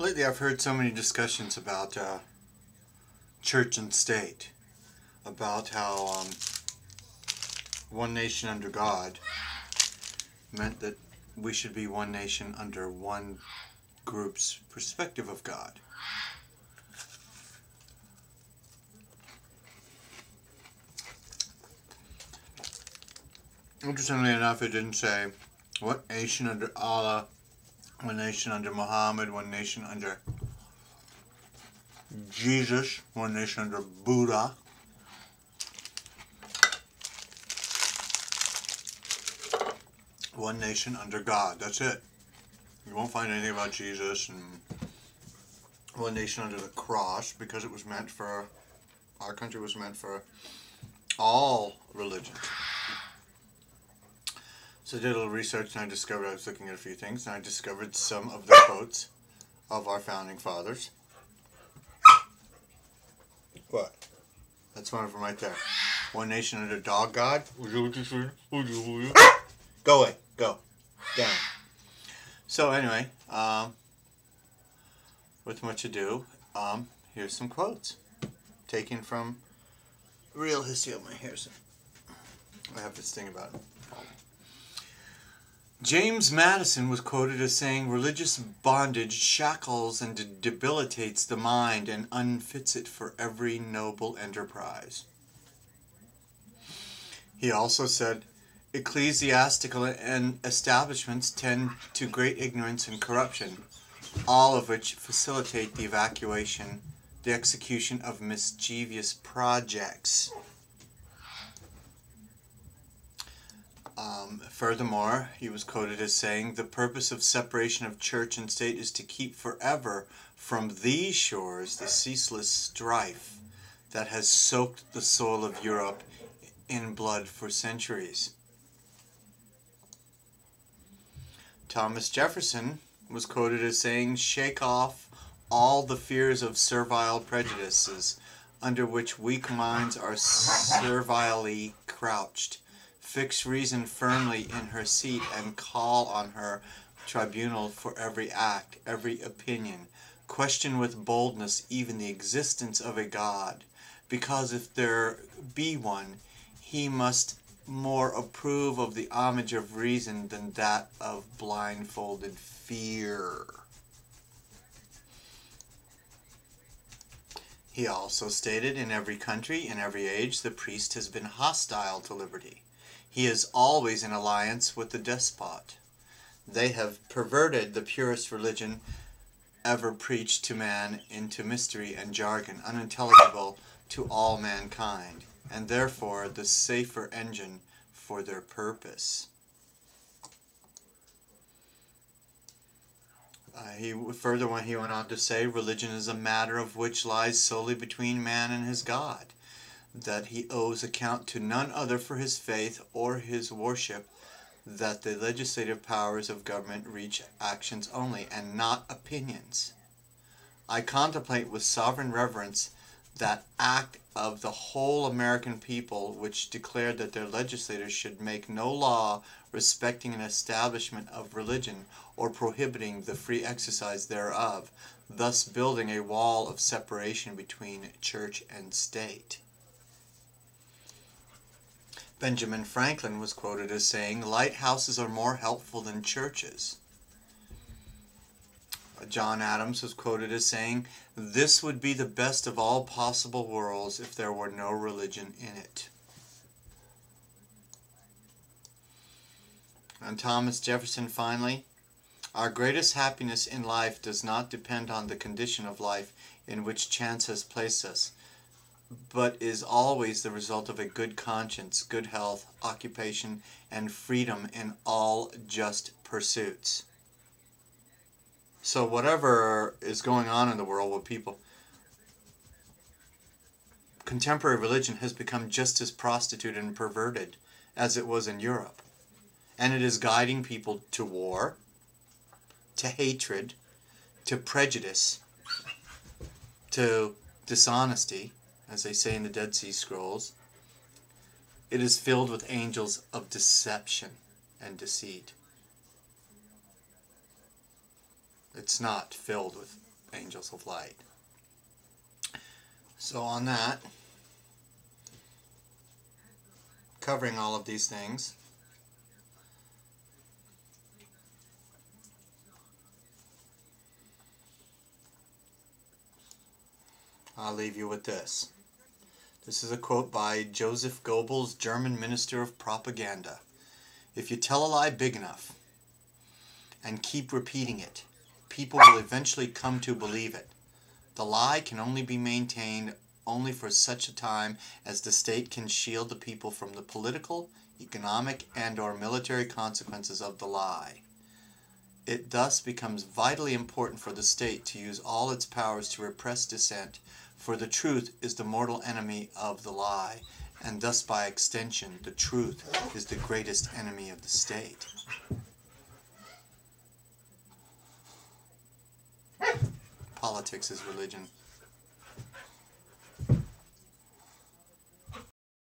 Lately I've heard so many discussions about church and state, about how one nation under God meant that we should be one nation under one group's perspective of God. Interestingly enough, it didn't say one nation under Allah, one nation under Muhammad, one nation under Jesus, one nation under Buddha. One nation under God. That's it. You won't find anything about Jesus and one nation under the cross, because it was meant for, our country was meant for all religions. So I did a little research and I discovered, I was looking at a few things, and I discovered some of the quotes of our founding fathers. What? That's one of them right there. One nation under dog God. Go away. Go. Down. So anyway, with much ado, here's some quotes taken from Real History of My Hair. I have this thing about it. James Madison was quoted as saying, "Religious bondage shackles and debilitates the mind and unfits it for every noble enterprise." He also said, "Ecclesiastical and establishments tend to great ignorance and corruption, all of which facilitate the execution of mischievous projects." Furthermore, he was quoted as saying, "The purpose of separation of church and state is to keep forever from these shores the ceaseless strife that has soaked the soil of Europe in blood for centuries." Thomas Jefferson was quoted as saying, "Shake off all the fears of servile prejudices under which weak minds are servilely crouched. Fix reason firmly in her seat and call on her tribunal for every act, every opinion. Question with boldness even the existence of a God, because if there be one, he must more approve of the homage of reason than that of blindfolded fear." He also stated, "In every country, in every age, the priest has been hostile to liberty. He is always in alliance with the despot. They have perverted the purest religion ever preached to man into mystery and jargon, unintelligible to all mankind, and therefore the safer engine for their purpose." He went on to say, "Religion is a matter of which lies solely between man and his God, that he owes account to none other for his faith or his worship, that the legislative powers of government reach actions only, and not opinions. I contemplate with sovereign reverence that act of the whole American people which declared that their legislators should make no law respecting an establishment of religion, or prohibiting the free exercise thereof, thus building a wall of separation between church and state." Benjamin Franklin was quoted as saying, "Lighthouses are more helpful than churches." John Adams was quoted as saying, "This would be the best of all possible worlds if there were no religion in it." And Thomas Jefferson finally, "Our greatest happiness in life does not depend on the condition of life in which chance has placed us, but is always the result of a good conscience, good health, occupation, and freedom in all just pursuits." So whatever is going on in the world with people, contemporary religion has become just as prostituted and perverted as it was in Europe. And it is guiding people to war, to hatred, to prejudice, to dishonesty, as they say in the Dead Sea Scrolls. It is filled with angels of deception and deceit. It's not filled with angels of light. So on that, covering all of these things, I'll leave you with this. This is a quote by Joseph Goebbels, German Minister of Propaganda. If you tell a lie big enough and keep repeating it, people will eventually come to believe it. The lie can only be maintained only for such a time as the state can shield the people from the political, economic, and/or military consequences of the lie. It thus becomes vitally important for the state to use all its powers to repress dissent, for the truth is the mortal enemy of the lie, and thus by extension the truth is the greatest enemy of the state. Politics is religion.